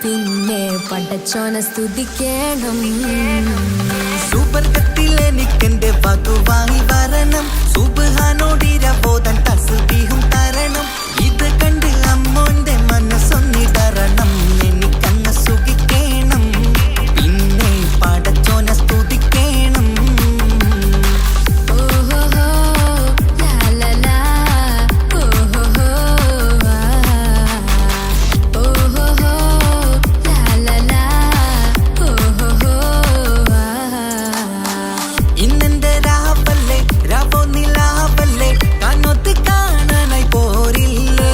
പിന്നെ പടച്ചോനെ സ്തുതിക്കണം. സുബർഗത്തിലെനിക്കെന്റെ വധുവായി വരണം, സുബ്ഹാനോടിരബോധൻ തസ്ബീഹും തരണം. ഇത് കണ്ട് അമ്മോന്റെ മനസ്സൊന്നിടറണം, എനിക്കങ്ങ് സുഖിക്കണം, പിന്നെ പടച്ചോനെ സ്തുതിക്കണം. ഇന്നെന്റെ രാവല്ലേ രാവോ നിലാവല്ലേ കണ്ണൊത്ത് കാണാനായി പോരില്ലേ.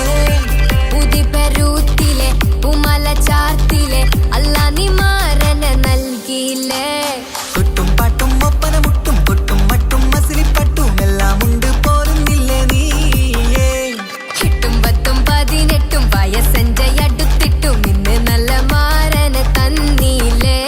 ഉദിപരൂത്തിലെ ഉമല ചാർത്തിലെ അല്ലാ നീ മാരനെ നൽകിയില്ലേ. കുട്ടും പാട്ടും ഒപ്പന മുട്ടും കൊട്ടും മട്ടും മസിലിപ്പട്ടും എല്ലാം ഉണ്ട് പോരുന്നില്ലേ നീയേ. 8 10 18 വയസ്സെന്റെ അടുത്തിട്ടും ഇന്ന് നല്ല മാരനെ തന്നീലേ.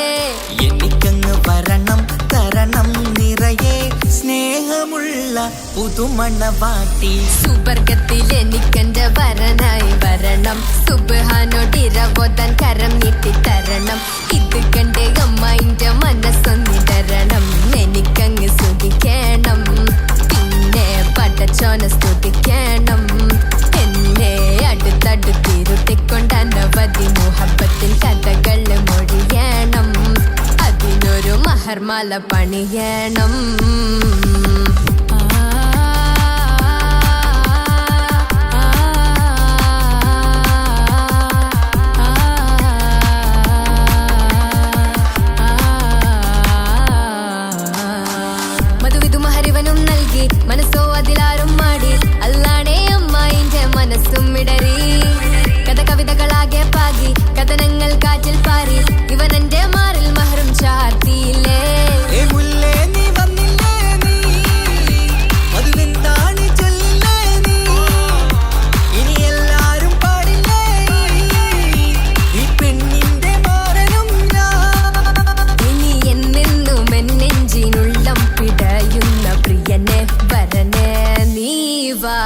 എനിക്കങ്ങ് വരണം തരണം നിറയെ സ്നേഹമുള്ള പുതുമണവാട്ടി. സുബർഗത്തിൽ എനിക്കെന്റെ വരനായി വരണം, സുബ്ഹാനോടിരബോധൻ കരം നീട്ടിത്തരണം. ഇത് കണ്ട് അമ്മയിന്റെ മനസ്സൊന്നിടരണം, എനിക്കങ്ങ് സ്തുതിക്കണം, പിന്നെ പടച്ചോനെ സ്തുതിക്കണം. എന്നെ അടുത്തടുത്തിരുത്തിക്കൊണ്ട് അനവധി മുഹബത്തിൻ കഥകൾ മൊഴിയണം, അതിനൊരു മഹർമാല പണിയണം. മധുവിധു മഹരിവനും നൽകി മനസ്സോ അതിലാരും മാടി, അല്ലാണേ അമ്മായിന്റെ മനസ്സും ഇടറി. കഥ കവിതകളാകെ പാകി കഥനങ്ങൾ കാറ്റിൽ പാറി, ഇവനെന്റെ മാറിൽ മഹറും ചാർത്തിയില്ലേ. ഏ മുല്ലേ നീ വന്നില്ലേ നീ, മധുവെന്താണ് ചൊല്ലില്ലേ നീ, ഇനി എല്ലാരും പാടില്ലേ ഈ പെണ്ണിന്റെ മാരനും ഞാൻ. ഇനി എന്നെന്നും എന്നെഞ്ചിനുള്ളം പിടയുന്ന പ്രിയനെ വരനെ നീ വാ.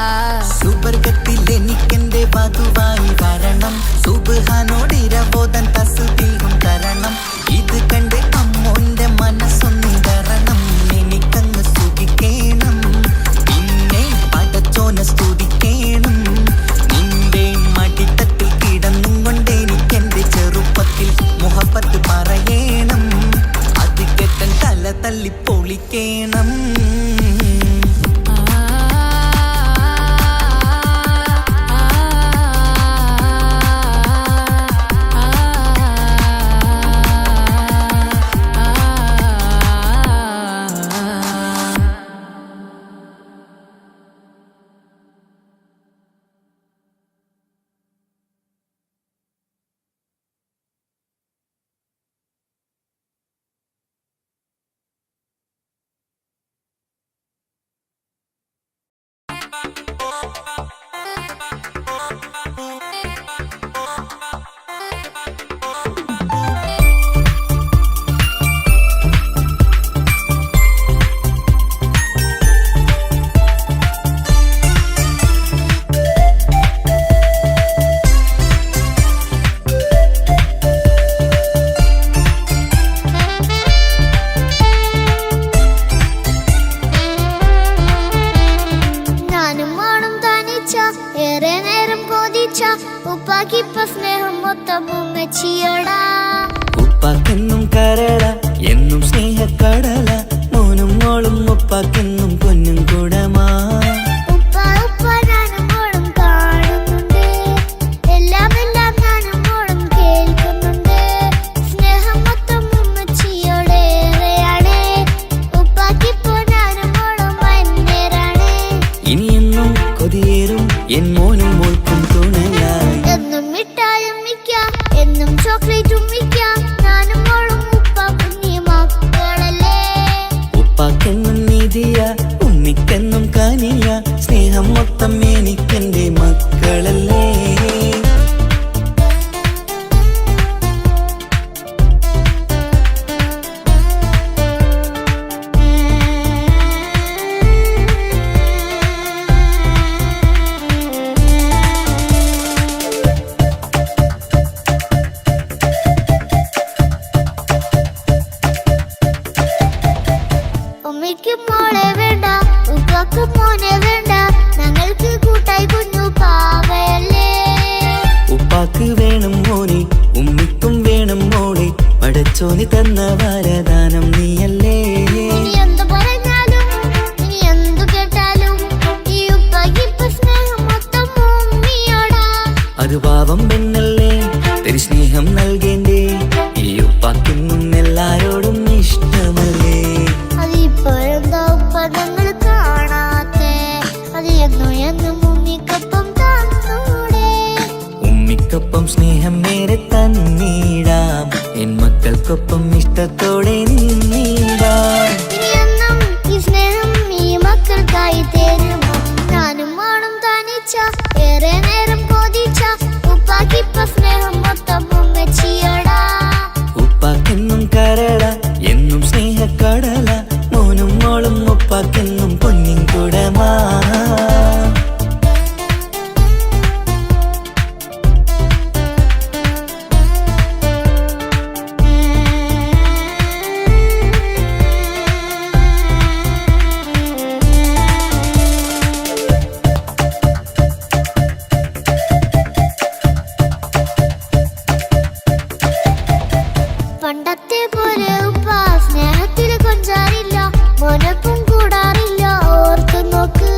സുബർഗത്തിലെനിക്കെന്റെ വധുവായി വരണം, സുബ്ഹാനോടിരബോധൻ തസ്ബീഹും തരണം. ഇത് കണ്ട് അമ്മോന്റെ മനസ്സൊന്നിടറണം, എനിക്കങ്ങ് സുഖിക്കണം, പിന്നെ പടച്ചോനെ സ്തുതിക്കണം. നിന്റെ മടിത്തട്ടിൽ കിടന്നും കൊണ്ട് എനിക്കെന്റെ ചെറുപ്പത്തിൽ മുഹബത്ത് പറയണം, അത് കെട്ടൻ തല തല്ലി പൊളിക്കണം. ഉപ്പാക്കിപ്പ സ്നേഹം മൊത്തം ഉമ്മച്ചിയോടാ. ഉപ്പാക്കെന്നും കരള എന്നും സ്നേഹക്കടല, മോനും മോളും ഉപ്പാക്കെന്നും പൊന്നും കൂടമാ. ഉപ്പ ഉപ്പ ഞാനും മോളും കാണുന്നുണ്ട്, എല്ലാം എല്ലാം ഞാനും മോളും കേൾക്കുന്നുണ്ട്. സ്നേഹം മൊത്തം ഉമ്മച്ചിയോടേറെയാണ്, ഉപ്പാക്കിപ്പോ ഞാനും മോളും വന്നേരാണ്. ഇനിയെന്നും കൊതിയേറും എൻ മോനും മോൾക്കും തുണയായി, എന്നും മിഠായും മിക്ക എന്നും ചോക്ലേറ്റും ഉമ്മയ്ക്ക് മോളെ വേണ്ട, ഉപ്പാക്ക് മോനെ വേണ്ട, ഞങ്ങൾക്ക് കൂട്ടായി കുഞ്ഞു പാവയല്ലേ. ഉപ്പാക്ക് വേണം മോനെ, ഉമ്മിക്കും വേണം മോളെ, പടച്ചോന് തന്ന വരദാനം നീയല്ലേ. ഇനി എന്ത് പറഞ്ഞാലും ഇനി എന്തു കേട്ടാലും ഈ ഉപ്പാക്ക് ഇപ്പൊ സ്നേഹം മൊത്തം ഉമ്മിയോടാ. അത് പാവം പെണ്ണല്ലേ, തരി സ്നേഹം നൽകേണ്ടേ, ഈ ഉപ്പാക്കിന്നും എല്ലാരോടും ഇഷ്ടമല്ലേ. അതിപ്പോഴെന്താ ഉപ്പ ഞങ്ങൾ കാണാത്തെ, അത് എന്നും എന്നും ഉമ്മിക്കൊപ്പം തന്നൂടെ. ഉമ്മിക്കൊപ്പം സ്നേഹം നേരെ തന്നിടാം, എൻ മക്കൾക്കൊപ്പം ഇഷ്ടത്തോടെ നിന്നിടാം. ഇനി എന്നും ഈ സ്നേഹം ഈ മക്കൾക്കായി തരുമോ. ഞാനും മോളും തനിച്ച ഏറെ നേരം കൊതിച്ച ഉപ്പാക്കിപ്പ സ്നേഹം മൊത്തം ഉമ്മച്ചിയോടാ. ഉപ്പാക്കെന്നും കരള എന്നും സ്നേഹക്കടല, മോനും മോളും ഉപ്പാക്കെന്നും പൊന്നിൻ കുടമാ. പണ്ടത്തെ പോലെ ഉപ്പ സ്നേഹത്തിൽ കൊഞ്ചാറില്ല, മോനൊപ്പം കൂടാറില്ല, ഓർത്തു നോക്ക്.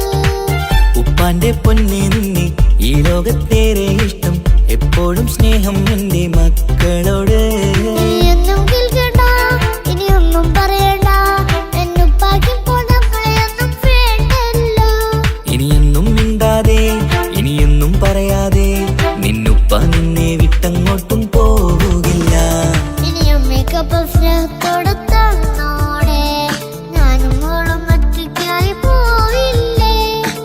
ഉപ്പാന്റെ പൊന്നെ നിന്നെ ഈ ലോകത്തേറെ ഇഷ്ടം, എപ്പോഴും സ്നേഹം എന്റെ മക്കളോട്. ഇനി എന്നും കേൾക്കണ്ട, ഇനി ഒന്നും പറയണ്ട, എന്നുപ്പാക്കിപ്പോ നമ്മളെയൊന്നും വേണ്ടല്ലോ. ഇനിയൊന്നും മിണ്ടാതെ ഇനിയൊന്നും പറയാതെ, നിന്നുപ്പ നിന്നെ വിട്ടങ്ങോട്ടും പോവുകില്ല. ഇനി ഉമ്മയ്ക്കൊപ്പം സ്നേഹത്തോടെ തന്നോടെ, ഞാനും മോളും ഒറ്റയ്ക്കായി പോയില്ലേ.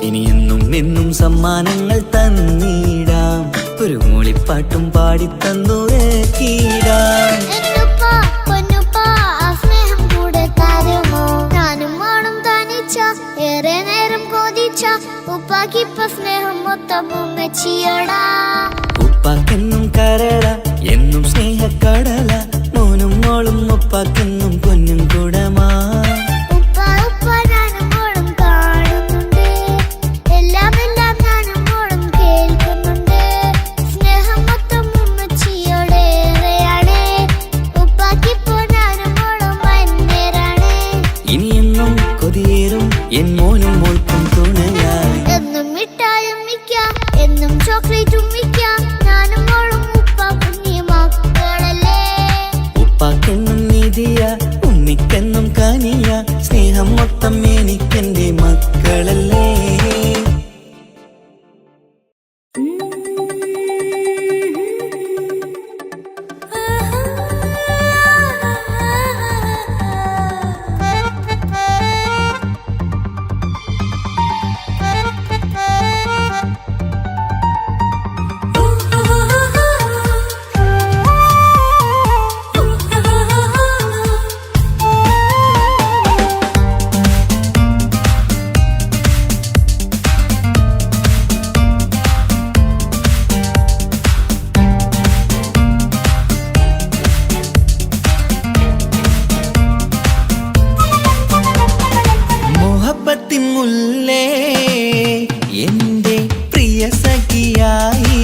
ഇനിയെന്നും എന്നും സമ്മാനങ്ങൾ തന്നിടാം, ഒരു മൂളിപ്പാട്ടും പാടിത്തന്നുരക്കിടാം. എന്നുപ്പ പൊന്നുപ്പ ആ സ്നേഹം കൂടെ തരുമോ. ഞാനും മോളും തനിച്ച ഏറെ നേരം കൊതിച്ച ഉപ്പാക്കിപ്പ സ്നേഹം മൊത്തം ഉമ്മച്ചിയോടാ. ഉപ്പാക്കെന്നും കരള എന്നും സ്നേഹക്കടല, മോനും മോളും ഉപ്പാക്കെന്നും പൊന്നും കുടമാ. ഉപ്പ ഉപ്പ ഞാനും മോളും കാണുന്നുണ്ട്, എല്ലാം എല്ലാം ഞാനും മോളും കേൾക്കുന്നുണ്ട്. സ്നേഹം മൊത്തം ഉമ്മച്ചിയോടേറെയാണ്, ഉപ്പാക്കിപ്പോ ഞാനും മോളും വന്നേരാണ്. ഇനിയെന്നും കൊതിയേറും എൻ മോനും മോൾക്കും തുണയായി. എന്നും മിഠായും മിക്കാം, എന്നും ചോക്ലേറ്റും മിക്കാം, ഞാനും മോളും ഉപ്പ കുഞ്ഞി മക്കളല്ലേ. ഉപ്പാക്കെന്നും നിധിയ ഉമ്മിക്കെന്നും കനിയ, സ്നേഹം മൊത്തം എനിക്കെന്റെ മക്കളല്ലേ. മുല്ലേ എന്റെ പ്രിയ സഖിയായി,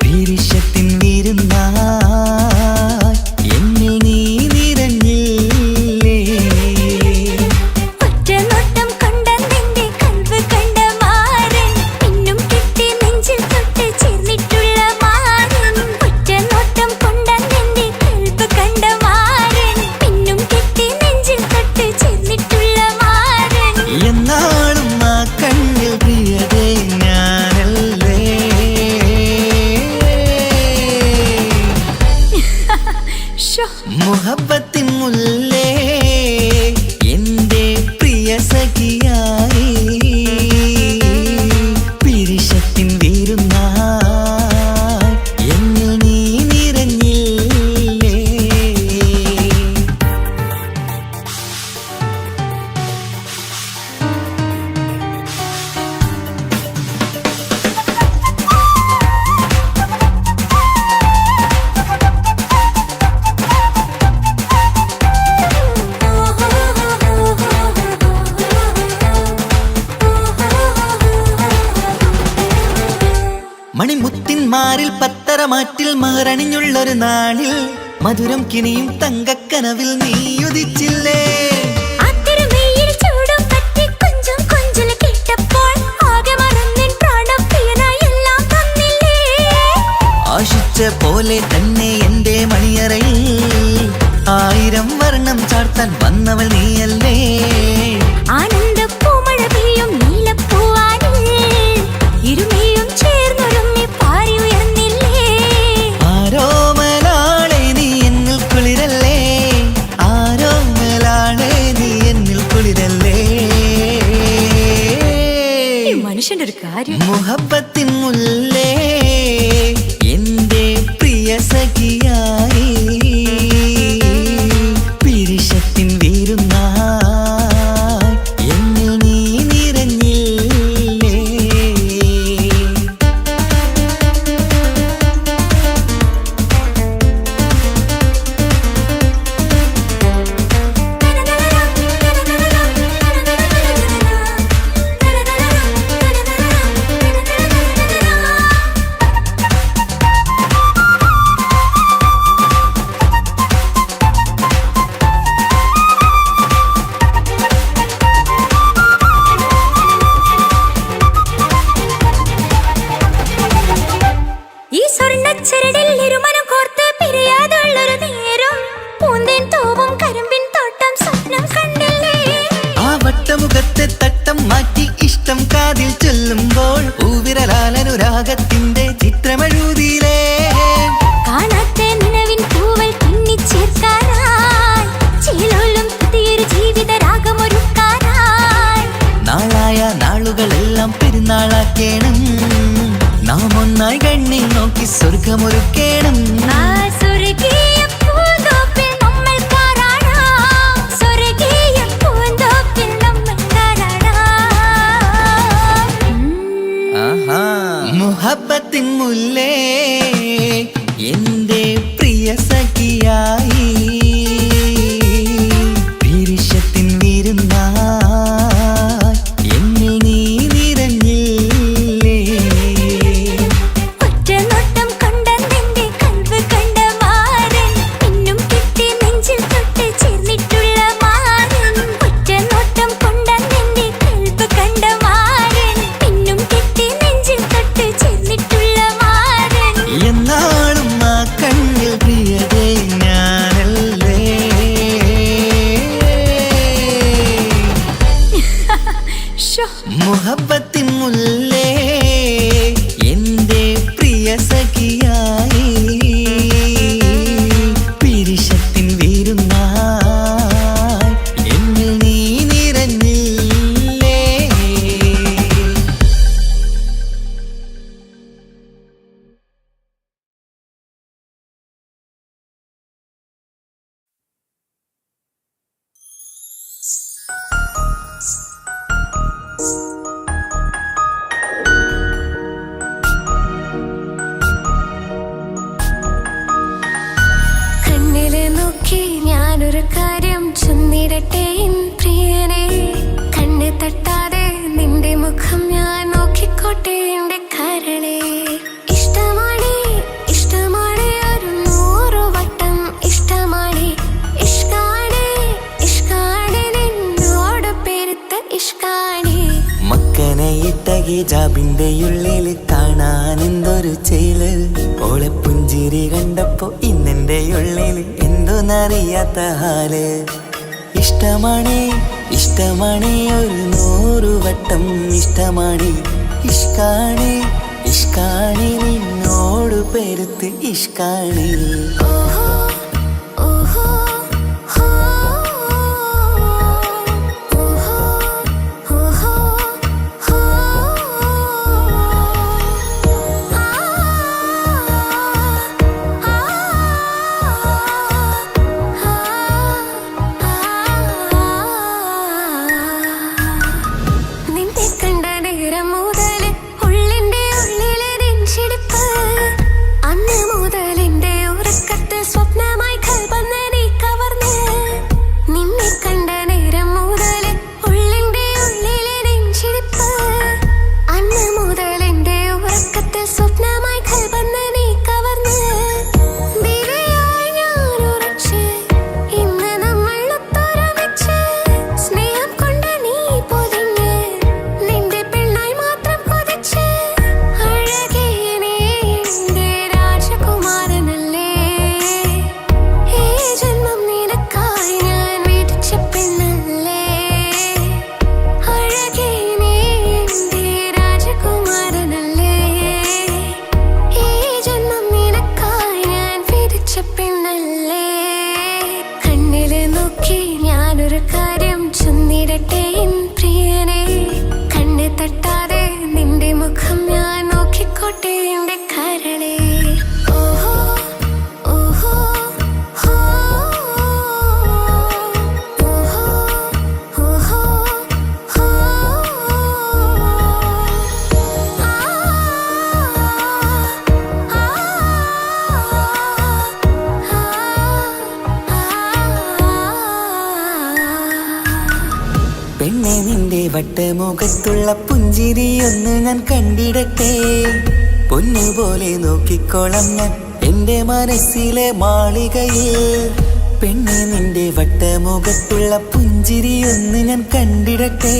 പിരിശത്തിൻ വിരുന്നായി എന്നിൽ നീ നിറഞ്ഞില്ലേ. ഒറ്റനോട്ടം കൊണ്ട നിന്റെ കൽവ് കണ്ട മാരൻ, പിന്നും കിട്ടി നെഞ്ചിൽ തൊട്ട് ചേർന്നിട്ടുള്ള മാരൻ. ഒറ്റനോട്ടം കൊണ്ട നിന്റെ കൽവ് കണ്ട മാരൻ, പിന്നും കിട്ടി നെഞ്ചിൽ തൊട്ട് ചേർന്നിട്ടുള്ള മാരൻ. എന്നാളും ആ കണ്ണിൽ പ്രിയതേ ഞാനല്ലേ. മുഹബത്തിൻ മുല്ലേ എന്റെ പ്രിയ സഖിയായി, പിരിശത്തിൻ വിരുന്നായി എന്നിൽ നീ നിറഞ്ഞില്ലേ. മാറിൽ പത്തരമാറ്റിൽ മഹറണിഞ്ഞുള്ളൊരു നാളിൽ മധുരം കിനിയും തങ്കക്കനവിൽ നീയുദിച്ചില്ലേ. ആശിച്ച പോലെ തന്നെ എന്റെ മണിയറയിൽ 1000 വർണ്ണം ചാർത്താൻ വന്നവൾ നീയല്ലേ. ആനന്ദപ്പൂമഴ പെയ്യും നീലപ്പൂവാനിൽ ഇരുമയും ചേർന്നൊരുമ്മി പാറി ഉയർന്നില്ലേ. ആരോമലാളെ നീ എന്നിൽ കുളിരല്ലേ, ആരോമലാളെ നീ എന്നിൽ കുളിരല്ലേ. മനുഷ്യന്റെ ഒരു കാര്യം. മുഹബത്തിൻ മുല്ലേ എന്റെ പ്രിയ സഖിയായി പിരിശത്തിൻ വീരുന്നായി എന്നിൽ നീ നിറഞ്ഞില്ലേ. ഈ സ്വർണ്ണച്ചരടിൽ ഇരുമനം കോർത്ത് പിരിയാതുള്ളൊരു നേരം പൂന്തേൻ തോവും കരിമ്പിൻ തോട്ടം സ്വപ്നം കണ്ടില്ലേ. ആ വട്ടമുഖത്തെ തട്ടം മാറ്റി ഇഷ്ടം കാതിൽ ചൊല്ലുമ്പോൾ പൂവിരലാലനുരാഗത്തിന്റെ ചിത്രമെഴുതിയിലേ. കാണാത്ത നിലവിൻ പൂവൽ തുന്നിച്ചേർക്കാനായി ചിലോലും പുതിയൊരു ജീവിത രാഗമൊരുക്കാനായി നാളായ നാളുകളെല്ലാം പെരുന്നാളാക്കേണം, നാം ഒന്നായി കണ്ണിൽ നോക്കി സ്വർഗമൊരുക്കേണം. ആ സ്വർഗീയ പൂന്തോപ്പിൽ നമ്മൾ കാറാടാം, സ്വർഗീയ പൂന്തോപ്പിൽ നമ്മൾ കാറാടാം. ആഹാ. മുഹബത്തിൻ മുല്ലേ എന്റെ പ്രിയ സഖിയായി പിരിശത്തിൻ വിരുന്നായി എന്നിൽ നീ നിറഞ്ഞില്ലേ. ഒറ്റ നോട്ടം കൊണ്ടെന്റെ കൽവ് കണ്ട മാരൻ പിന്നും കിട്ടി നെഞ്ചിൽ തൊട്ട് ചേർന്നിട്ടുള്ള മാരൻ. ഒറ്റ നോട്ടം കൊണ്ടെന്റെ കൽവ് കണ്ട മാരൻ പിന്നും കിട്ടി നെഞ്ചിൽ തൊട്ട് ചേർന്നിട്ടുള്ള മാരൻ. എന്നാളും ആ കണ്ണിൽ പ്രിയതേ ഞാനല്ലേ. ഷോ മുഹബത്തിൻ മുല്ലേ എന്റെ പ്രിയ സഖിയായി പിരിശത്തിൻ വീരുന്നായി എന്നിൽ നീ നിറഞ്ഞില്ലേ. കണ്ണിലെ നോക്കി ഞാനൊരു കാര്യം ചൊന്നിടട്ടെ എൻ പ്രിയനെ. കണ്ണ് തട്ടാതെ നിന്റെ മുഖം ഞാൻ നോക്കിക്കോട്ടെ എന്റെ കരളെ. ഇഷ്ടമാണ് ഇഷ്ടമാണ് ഒരു 100 വട്ടം ഇഷ്ടമാണ്. ഇഷ്കാണ് ഇഷ്കാണ് നിന്നോട് പെരുത്ത ഇഷ്കാണ്. മക്കനെ ഇട്ട ഹിജാബിന്റെ ഉള്ളിൽ കാണാൻ എന്തൊരു ചേല്. ഓളെ പുഞ്ചിരി കണ്ടപ്പോ ഇന്നെന്റെ ഉള്ളിൽ എന്തോന്നറിയാത്ത ഹാല്. ഇഷ്ടമാണ് ഇഷ്ടമാണ് ഒരു 100 വട്ടം ഇഷ്ടമാണ്. ഇഷ്കാണ് ഇഷ്കാണ് നിന്നോട് പെരുത്ത് ഇഷ്കാണ്. ഓഹോ ഓഹോ ഹോ ഓഹോ ഓഹോ ഹോ. നിന്റെ കണ്ട നേരം മുതൽ ഉള്ളിന്റെ ഉള്ളിലെ നെഞ്ചിടിപ്പ്, അന്ന് മുതൽ എന്റെ ഉറക്കത്തിൽ സ്വപ്നം ഞാനൊരു കാര്യം ചൊന്നിടട്ടെ എൻ പ്രിയനെ, കണ്ണ് തട്ടാതെ നിന്റെ മുഖം ഞാൻ നോക്കിക്കോട്ടെ എന്റെ കരളെ. ഓഹോ ഓഹോ ഹോ, ഓഹോ ഓഹോ ഹോ, പെണ്ണെ നിന്റെ വട്ടമുഖത്തുള്ള പുഞ്ചിരിയൊന്ന് ഞാൻ കണ്ടിടട്ടെ, പൊന്നുപോലെ നോക്കിക്കോളാം ഞാൻ എന്റെ മനസ്സിലെ മാളികയിൽ. പെണ്ണെ നിന്റെ വട്ടമുഖത്തുള്ള പുഞ്ചിരിയൊന്ന് ഞാൻ കണ്ടിടട്ടെ,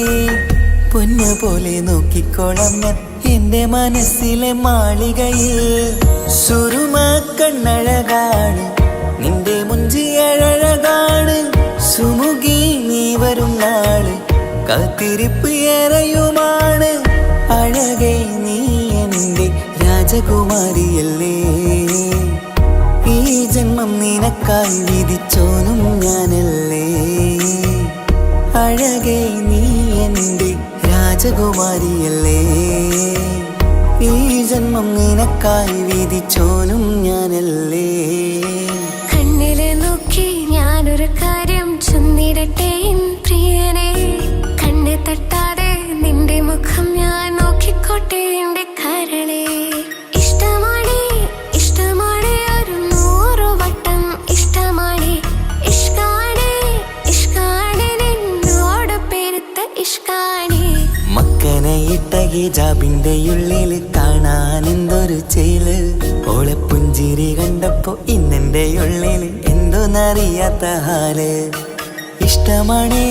പൊന്നുപോലെ നോക്കിക്കോളാം ഞാൻ എന്റെ മനസ്സിലെ മാളികയിൽ. സുറുമ കണ്ണഴകാണ് നിന്റെ മുഞ്ചിയഴകാണ്, സുമുഖി നീ വരും നാള് കാത്തിരിപ്പ് ഏറെയുമാണ്. അഴകേ നീ എന്റെ രാജകുമാരിയല്ലേ, ഈ ജന്മം നിനക്കായി വിധിച്ചോനും ഞാനല്ലേ. അഴകേ നീ എന്റെ രാജകുമാരിയല്ലേ, ഈ ജന്മം നിനക്കായി വിധിച്ചോനും ഞാനല്ലേ. കണ്ണിലെ നോക്കി ഞാനൊരു കാര്യം ചൊന്നിടട്ടെ എൻ പ്രിയനെ, കണ്ണ് തട്ടാതെ നിന്റെ മുഖം ഞാൻ നോക്കിക്കോട്ടെ എന്റെ കരളെ. ഇഷ്ടമാണ് ഇഷ്ടമാണ് ഒരു 100 വട്ടം ഇഷ്ടമാണ്, ഇഷ്കാണ് ഇഷ്കാണ് നിന്നോട് പെരുത്ത ഇഷ്കാണ്. മക്കനയിട്ട ഹിജാബിന്റെ ഉള്ളിൽ കാണാൻ എന്തൊരു ചേല്, ഓളെ പുഞ്ചിരി കണ്ടപ്പോ ഇന്നെന്റെ ഉള്ളിൽ എന്തോന്നറിയാത്ത ഹാല്. ഇഷ്ടമാണ്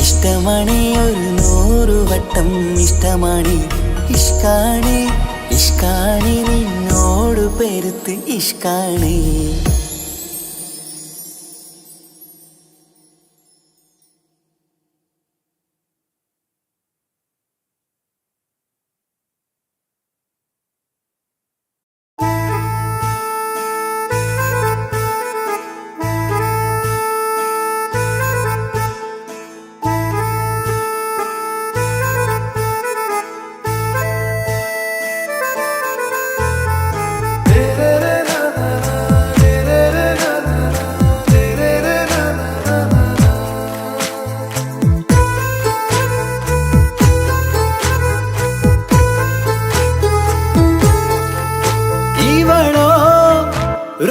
ഇഷ്ടമാണ് ഒരു 100 വട്ടം ഇഷ്ടമാണ്, ഇഷ്കാണ് ഇഷ്കാണ് നിന്നോട് പെരുത്ത് ഇഷ്കാണ്.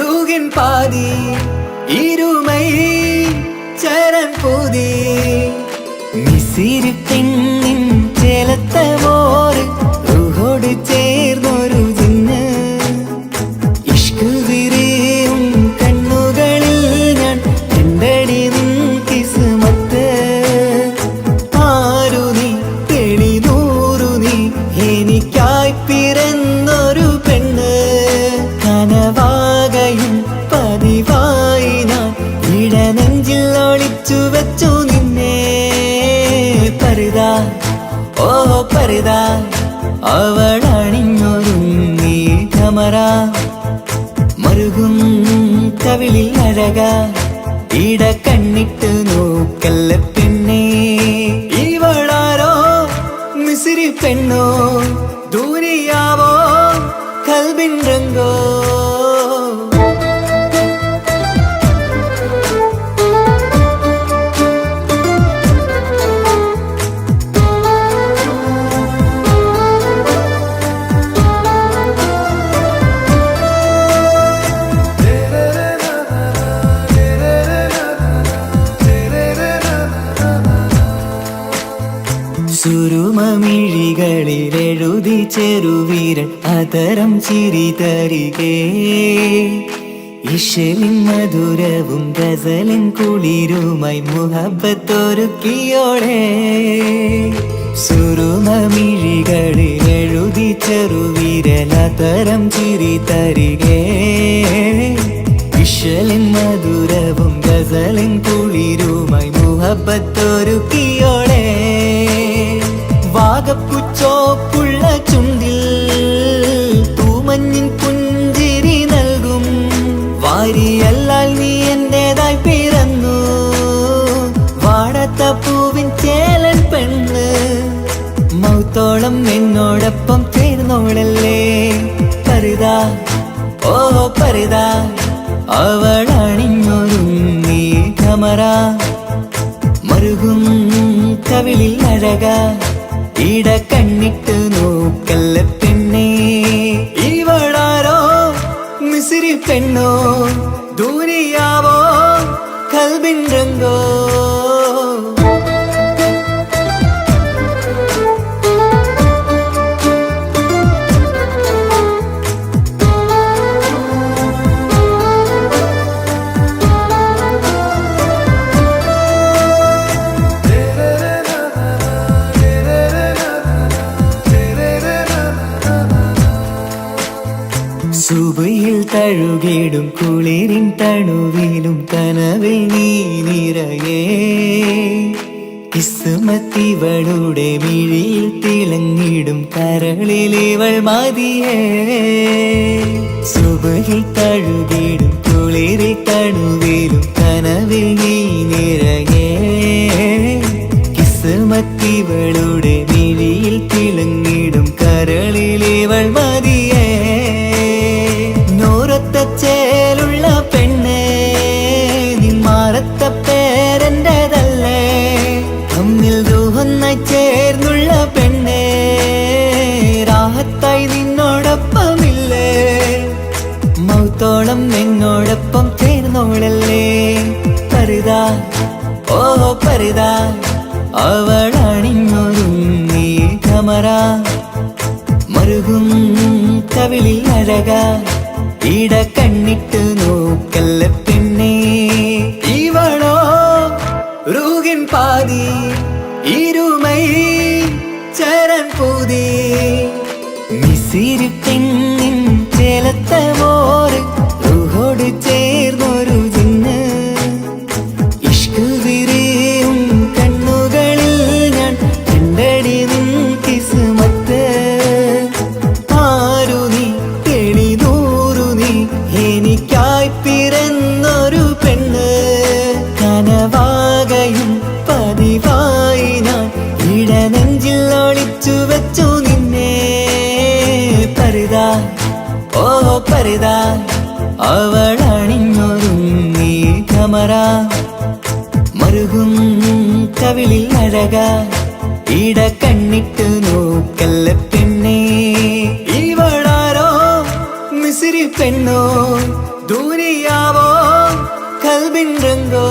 ൂകിൻ പാതി ഇരുമൈ ചരൻ പൂതി, മിസിരി പെണ്ണിൻ ചേലത്ത മോറ് റൂഹോട് ചേർന്നൊരു ജിന്ന്. ഇഷ്ക് വിരിയും കണ്ണുകളിൽ ഞാൻ കണ്ടടി നിൻ കിസ്മത്ത്. ആരു നീ തെളിനൂറു നീ എനിക്കായി പിറന്നൊരു പെണ്ണ്, കനവാകയും പതിവായി ഞാൻ ഇടനെഞ്ചിൽ ഒളിച്ചു വെച്ചു നിന്നെ. പരിതാ ഓ പരിതാ അവളണിഞ്ഞൊരുങ്ങി കമറ, മറുകും കവിളിൽ അഴക ഇട കണ്ണിട്ട് നോക്കല്ല പെണ്ണേ. ഇവളാരോ മിസിരി പെണ്ണോ, ദൂരിയാവോ കൽബിൻ രംഗോ. സുരുമമിഴികളിലെഴുതി ചെറുവീരൻ അതരം ചിരി തരികേ, ഇശലിൻ മധുരവും ഗസലിൻ കുളിരുമായി മുഹബത്തൊരുക്കിയോടെ. സുരുമമിഴികളിലെഴുതി ചെറുവീരൻ അതരം ചിരി തരികേ, ഇശലിൻ മധുരവും ഗസലിൻ കുളിരുമായി മുഹബത്തൊരുക്കിയോടെ. വാഗപ്പുച്ചോപ്പുള്ള ചുണ്ടിൽ തൂമഞ്ഞിൻ പുഞ്ചിരി നൽകും, വാരിയല്ലാൽ നീ എന്റേതായി പിറന്നു. വാട അഴക ഇട കണ്ണിട്ട് നോക്കല്ല പെണ്ണേ ഇവളാരോ മിസിരി പെണ്ണോ ദൂരിയാവോ കൽബിൻ രംഗോ സുബയിൽ തഴുകിടും കുളിരിൻ തണുവിലും കനവിൽ നീ നിറയേ കിസ്മത്തിവളുടെ മിഴിയിൽ തിളങ്ങിടും കരളിലിവൾ മതിയേ സുബയിൽ തഴുകിടും കുളിരിൽ തണുവിലും കനവിൽ നീ നിറയേ കിസ്മത്തിവളുടെ മിഴിയിൽ തിളങ്ങിടും കരളിലിവൾ മതിയേ ചേലുള്ള പെണ്ണേ നിന്മാറത്ത പേരെന്റേതല്ലേ തമ്മിൽ ദൂഹൊന്നായി ചേർന്നുള്ള പെണ്ണേ രാഹത്തായി നിന്നോടൊപ്പമില്ലേ മൗത്തോളം എന്നോടൊപ്പം ചേർന്നോളല്ലേ പരിതാ ഓ പരിതാ അവളണിഞ്ഞൊരുങ്ങി കമറ മറുകും കവിളിൽ അഴക ഇട കണ്ണിട്ട് നോക്കല്ല പെണ്ണേ ഇവളോ റൂഹിൻ പാതി ഇരുമൈ ചരൻ പൂതി മിസിരി പെണ്ണിൻ ചേലത്ത മോറ് റൂഹോട് ചേർന്നൊരു ജിന്ന് ഇഷ്ക് വിരിയും കണ്ണുകളിൽ ഞാൻ കണ്ടടി നിൻ കിസ്മത്ത് ആരു നീ എനിക്കായി പിറന്നൊരു പെണ്ണ് കനവാകയും പതിവായി ഞാൻ ഇടനെഞ്ചിൽ ഒളിച്ചു വെച്ചു നിന്നെ പരിതാ ഓ പരിതാ അവളണിഞ്ഞൊരുങ്ങി കമറ മറുകും കവിളിൽ അഴക ഇട കണ്ണിട്ട് നോക്കല്ല പെണ്ണേ ഇവളാരോ മിസിരി പെണ്ണോ ദൂരിയാവോ കൽബിൻ രംഗോ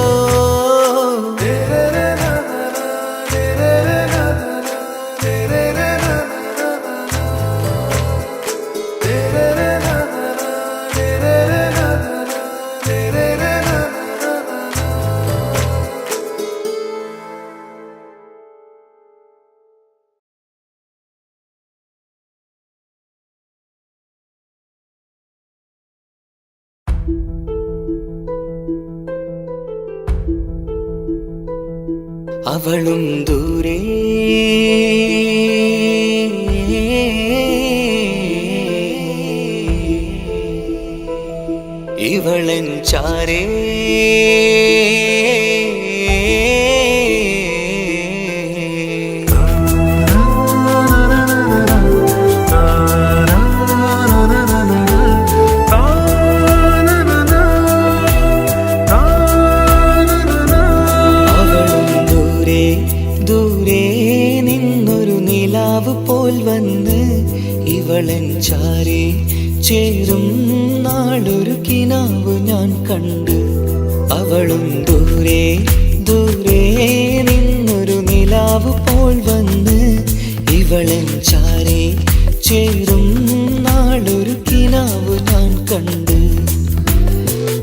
അവളും ദൂരെ ഇവളൻ ചാരേ പോൽ വന്ന് ഇവളൻ ചാരേ ചേരും നാളൊരു കിനാവ് ഞാൻ കണ്ട് അവളും ദൂരെ ദൂരെ നിന്നൊരു നിലാവ് പോൽ വന്ന് ഇവളൻ ചാരേ ചേരും നാളൊരു കിനാവ് ഞാൻ കണ്ട്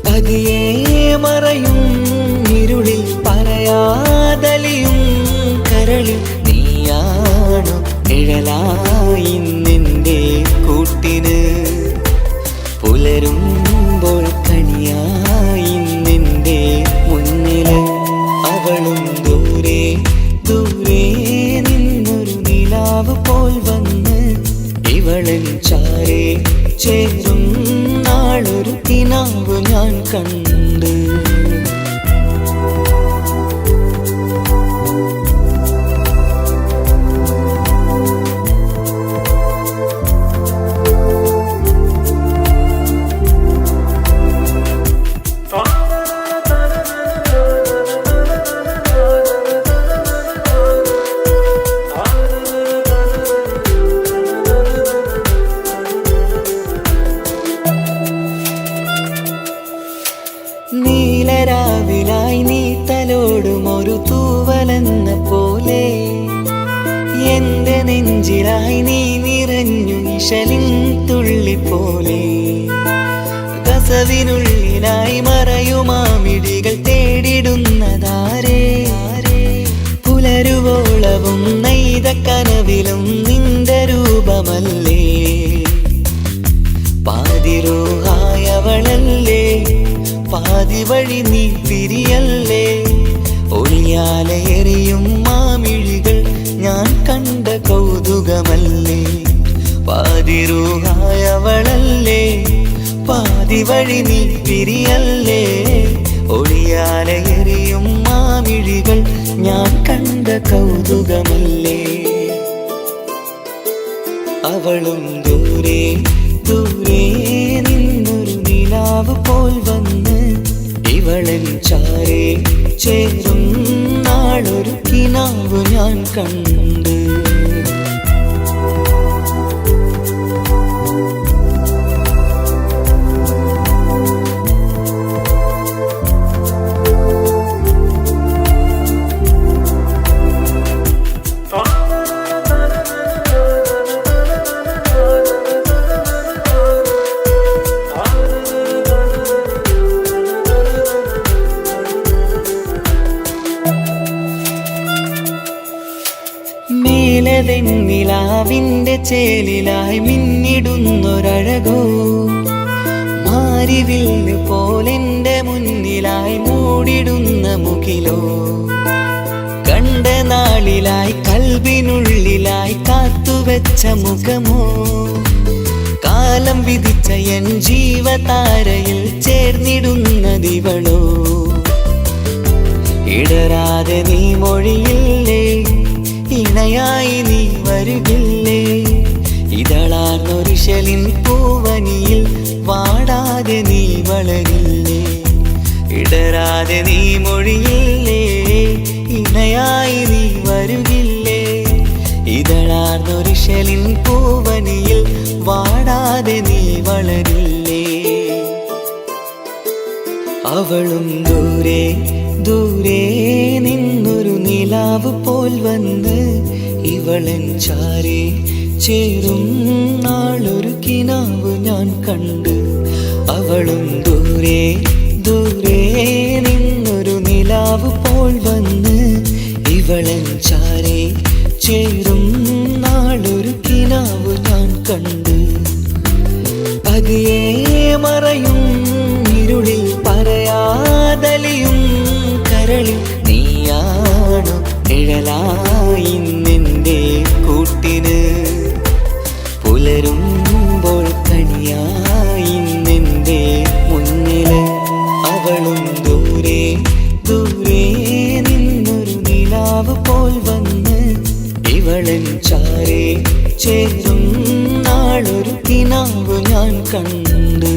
പതിയെ മറയും ഇരുളിൽ പറയാതലിയും കരളിൽ നീയാണോ നിഴലായി നിന്റെ കൂട്ടിന് പുലരുമ്പോൾ കണിയായി നിന്റെ മുന്നില് അവളും ദൂരെ ദൂരെ നിന്നൊരു നിലാവ് പോൽ വന്ന് ഇവളൻ ചാരേ ചേരും നാളൊരു കിനാവ് ഞാൻ കണ്ട് നെഞ്ചിലായി നീ നിറഞ്ഞു ഇശലിൻ തുള്ളി പോലെ കസവിനുള്ളിലായി മറയുമാമിടികൾ തേടിടുന്നതാരേ പുലരുവോളവും നെയ്ത കനവിലും നിന്റെ രൂപമല്ലേ പാതിരൂഹായവളല്ലേ പാതി വഴി നീ പിരിയല്ലേ ഒളിയാലെറിയും മാമിഴികൾ ഞാൻ കണ്ട കൗതുകമല്ലേ പാതിരൂഹായവളല്ലേ പാതി വഴി നീ പിരിയല്ലേ ഒളിയാലെറിയും മാമിഴികൾ ഞാൻ കണ്ട കൗതുകമല്ലേ അവളും ദൂരെ ദൂരെ നിന്നൊരു നിലാവ് പോൽ വന്ന് ഇവളൻ ചാരേ ചേരും നാളൊരു കിനാവ് ഞാൻ കണ്ട് നിലാവിന്റെ ചേലിലായി മിന്നിടുന്നൊരഴകോ മാരിവില്ല് പോലെന്റെ മുന്നിലായി മൂടിടുന്ന മുകിലോ കണ്ട നാളിലായി കൽബിനുള്ളിലായി കാത്തുവെച്ച മുഖമോ കാലം വിധിച്ച എൻ ജീവതാരയിൽ ചേർന്നിടുന്നതിവളോ ഇടരാതെ നീ മൊഴിയില്ലേ ഇണയായി നീ വരുകില്ലേ ഇതളാർന്നൊരിശലിൻ പൂവനിയിൽ വാടാതെ നീ വളരില്ലേ ഇടരാതെ നീ മൊഴിയില്ലേ ഇണയായി നീ വരുകില്ലേ ഇതളാർന്നൊരിശലിൻ പൂവനിയിൽ വാടാതെ നീ വളരില്ലേ അവളും ദൂരെ ദൂരെ നിന്നൊരു നിലാവ് പോൽ വന്ന് ഇവളൻ ചാരേ ചേരും നാളൊരു കിനാവ് ഞാൻ കണ്ട് അവളും ദൂരെ ദൂരെ നിന്നൊരു നിലാവ് പോൽ വന്ന് ഇവളൻ ചാരേ ചേരും നാളൊരു കിനാവ് ഞാൻ കണ്ട് പതിയെ മറയും ഇരുളിൽ പറയാതലിയും കരളിൽ നീയാണോ നിഴലായി നിന്റെ കൂട്ടിന് പുലരുമ്പോൾ കണിയായി നിന്റെ മുന്നില് അവളും ദൂരെ ദൂരെ നിന്നൊരു നിലാവ് പോൽ വന്ന് ഇവളൻ ചാരേ ചേരും നാളൊരു കിനാവ് ഞാൻ കണ്ട്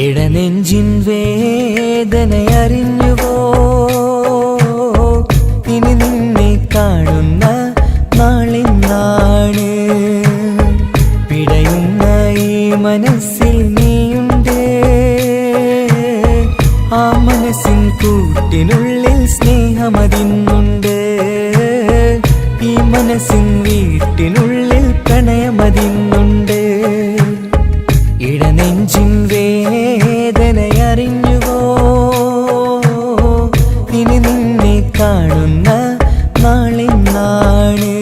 ഇടനെഞ്ചിൻ വേദനയറിഞ്ഞുവോ ഇനി നിന്നെ കാണുന്ന നാളിന്നാണ് പിടയുന്ന ഈ മനസ്സിൽ നീയുണ്ട് ആ മനസ്സിൻ കൂട്ടിനുള്ളിൽ സ്നേഹമതിന്നുണ്ട് ഈ മനസ്സിൻ വീട്ടിനുള്ളിൽ പ്രണയമതിന്നുണ്ട് ഇടനെഞ്ചിൻ വേദനയറിഞ്ഞുവോ ഇനി നിന്നെ കാണുന്ന നാളിന്നാണ്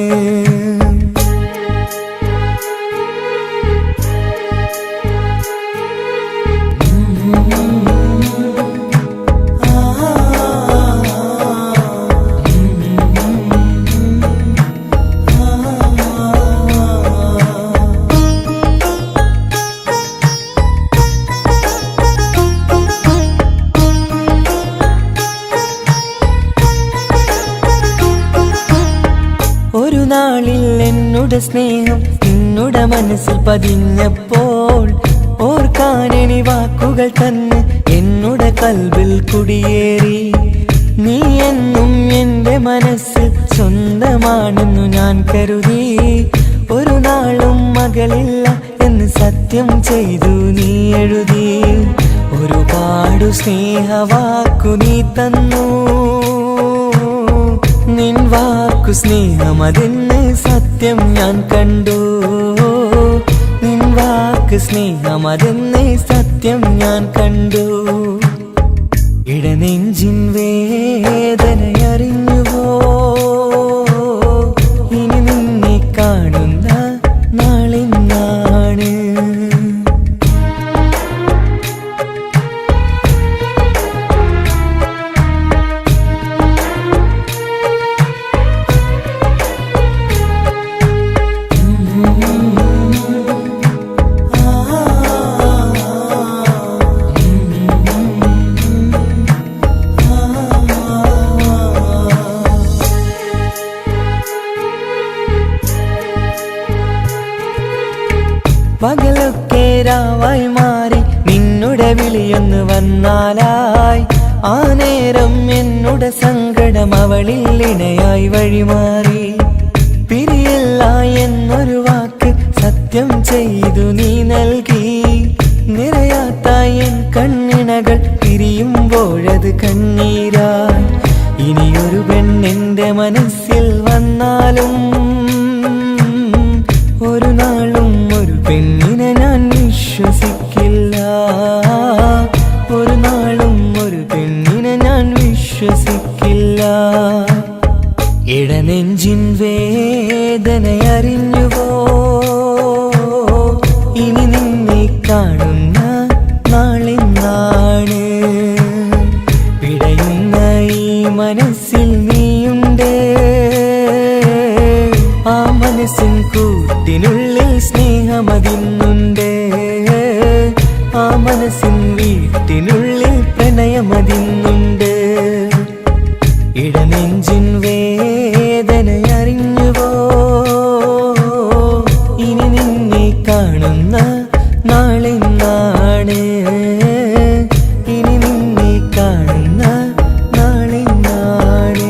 നാളിൽ എന്നുടെ സ്നേഹം നിന്നുടെ മനസ്സിൽ പതിഞ്ഞപ്പോൾ ഓർക്കാനെനി വാക്കുകൾ തന്നെ എന്നുടെ കൽബിൽ കുടിയേറി. നീ എന്നും എൻ്റെ മനസ്സിൽ സ്വന്തമാണെന്നു ഞാൻ കരുതി. ഒരു നാളും മകളില്ല എന്ന് സത്യം ചെയ്തു നീ എഴുതി. ഒരുപാടു സ്നേഹവാക്കു നീ തന്നു. നിൻ വാക്കു സ്നേഹമതെന്ന് സത്യം ഞാൻ കണ്ടു. നിൻ വാക്ക് സ്നേഹമതെന്ന് സത്യം ഞാൻ കണ്ടു. ഇടനെഞ്ചിൻ വേദനയറിഞ്ഞുവോ? ഇനി നിന്നെ കാണുന്ന നാളിന്നാണ്. പകലൊക്കെ രാവായി മാറി നിന്നുടെ വിളിയൊന്ന് വന്നാലായി. ആ നേരം എന്നുടെ സങ്കടം അവളിൽ ഇണയായി വഴിമാറി. പിരിയില്ല എന്നൊരു വാക്ക് സത്യം ചെയ്തു നീ നൽകി. നിറയാത്ത എൻ കണ്ണിണകൾ പിരിയുമ്പോഴത് കണ്ണീരായി. ഇനിയൊരു പെണ്ണെന്റെ മനസ്സിൽ വന്നാലും ഒരു നാളും ഒരു പെണ്ണിനെ ഞാൻ വിശ്വസിക്കില്ല. ഒരു നാളും ഒരു പെണ്ണിനെ ഞാൻ വിശ്വസിക്കില്ല. ഇടനെഞ്ചിൻ വേദനയറിഞ്ഞുവോ? ഇനി നിന്നെ കാണുന്ന നാളിന്നാണ്. പിടയുന്ന ഈ മനസ്സിൽ നീയുണ്ട്. ആ മനസ്സിൻ കൂട്ടിനുള്ളിൽ സ്നേഹമതിന്നുണ്ട്. ആ മനസ്സിൻ വീട്ടിനുള്ളിൽ പ്രണയമതിന്നുണ്ട്. ഇടനെഞ്ചിൻ വേദനയറിഞ്ഞുവോ? ഇനി നിന്നെ കാണുന്ന നാളിന്നാണ്. ഇനി നിന്നെ കാണുന്ന നാളിന്നാണ്.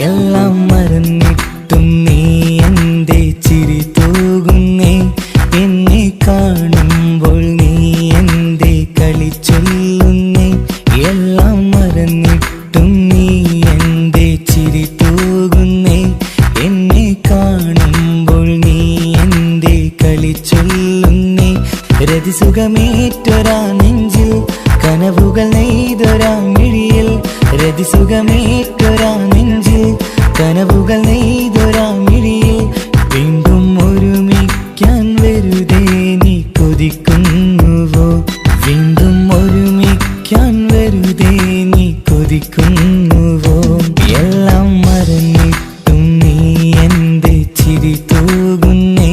എല്ലാം മറന്നിട്ടും നീ എൻ്റെ ചിരി തൂകുന്നേ. എന്നെ കാണുമ്പോൾ നീ എൻ്റെ കളി ചൊല്ലുന്നേ. എല്ലാം മറന്നിട്ടും നീ എൻ്റെ ചിരി തൂകുന്നേ. എന്നെ കാണുമ്പോൾ നീ എൻ്റെ കളി ചൊല്ലുന്നേ. രതിസുഖമേറ്റൊരാ നെഞ്ചിൽ കനവുകൾ നെയ്തൊരാ മിഴിയിൽ. രതിസുഖമേറ്റൊരാ നെഞ്ചിൽ കനവുകൾ നെയ്തൊരാ മിഴിയിൽ. വീണ്ടും ഒരുമിക്കാൻ വെറുതെ നീ കൊതിക്കുന്നുവോ? വീണ്ടും ഒരുമിക്കാൻ വെറുതെ നീ കൊതിക്കുന്നുവോ? എല്ലാം മറന്നിട്ടും നീ എൻ്റെ ചിരി തൂകുന്നേ.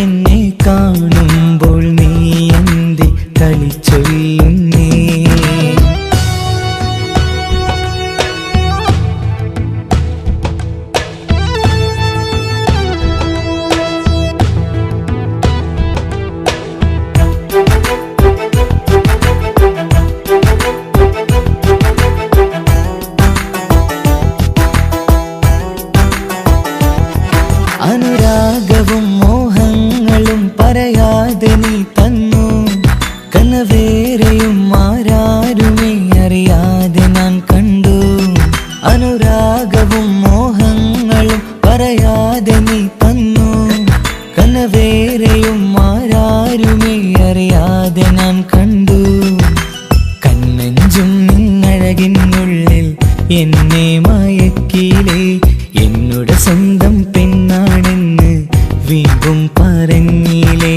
എന്നെ കാണുമ്പോൾ നീ എൻ്റെ കളി ചൊല്ലുന്നേ. അനുരാഗവും മോഹങ്ങളും പറയാതെ നീ തന്നു. കനവേറെയും ആരാരും ആരുമേ അറിയാതെ ഞാൻ കണ്ടു. കണ്ണഞ്ചും നിന്നഴകിനുള്ളിൽ എന്നെ മയക്കിയിലേ. എന്നോട് സ്വന്തം പെണ്ണാണെന്ന് വീണ്ടും പറഞ്ഞില്ലേ.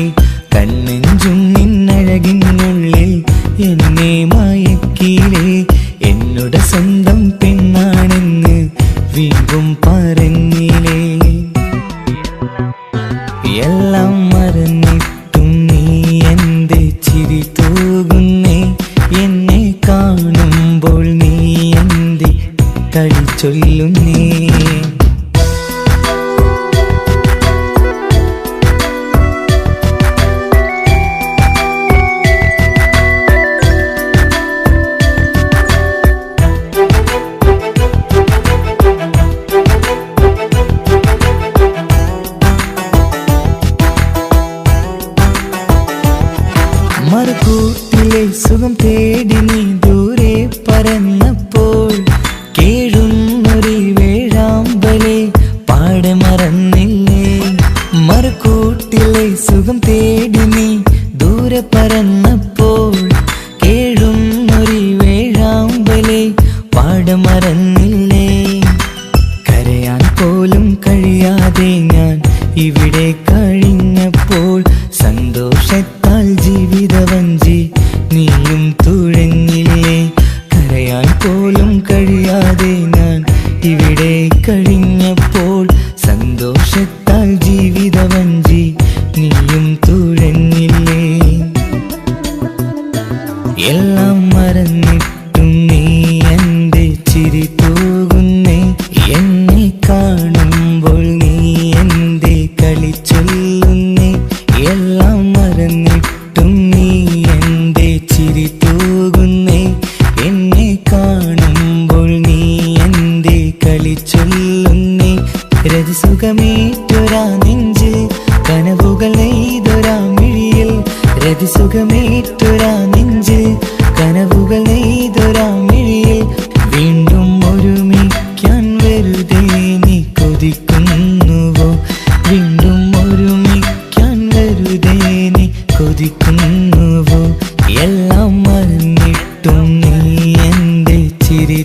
കണ്ണഞ്ചും നിന്നഴകിനുള്ളിൽ എന്നെ മയക്കിയില്ലേ. എന്നോട് സ്വന്തം പെണ്ണാണെന്ന് വീണ്ടും പറഞ്ഞില്ലേ. എല്ലാം മറന്നിട്ടും നീ എന്റെ ചിരി തൂകുന്നേ. എന്നെ കാണുമ്പോൾ നീ എന്റെ കളി ചൊല്ലുന്നേ. മറുകൂട്ടിലെ സുഖം തേടി നീ ദൂരെ പറന്നപ്പോൾ കേഴുന്നൊരു വേഴാമ്പലെ പാടെ മറന്നില്ലേ. മറുകൂട്ടിലെ സുഖം തേടി നീ ദൂരെ പറന്നപ്പോൾ കേഴുന്നൊരു വേഴാമ്പലെ പാടെ മറന്നില്ലേ. കരയാൻ പോലും കഴിയാതെ ഞാൻ ഇവിടെ കഴിഞ്ഞപ്പോൾ സന്തോഷത്താൽ ജീവിതവഞ്ചി നീയും തുഴഞ്ഞില്ലേ. കരയാൻ പോലും കഴിയാതെ ഞാൻ ഇവിടെ കഴിഞ്ഞപ്പോൾ സന്തോഷത്താൽ ജീവിതവഞ്ചി നീയും തുഴഞ്ഞില്ലേ. എല്ലാം മറന്നിട്ടും നീ എന്റെ ചിരി തൂകുന്നേ. എന്നെ കാണുമ്പോൾ നീ എന്റെ കളി ചൊല്ലുന്നേ. എല്ലാം മറന്നിട്ടും നീ എന്റെ ചിരി തൂകുന്നേ. എന്നെ കാണുമ്പോൾ നീ എന്റെ കളി ചൊല്ലുന്നേ. രതിസുഖമേറ്റൊരാ നെഞ്ചിൽ കനവുകൾ നെയ്തൊരാ മിഴിയിൽ. രതിസുഖമേറ്റൊരാ നെഞ്ചിൽ കനവുകൾ നെയ്തൊരാ മിഴിയിൽ. വീണ്ടും ഒരുമിക്കാൻ വെറുതെ നീ കൊതിക്കുന്നുവോ. വീണ്ടും ഒരുമിക്കാൻ വെറുതെ നീ കൊതിക്കുന്നുവോ. എല്ലാം മറന്നിട്ടും നീ എന്റെ ചിരി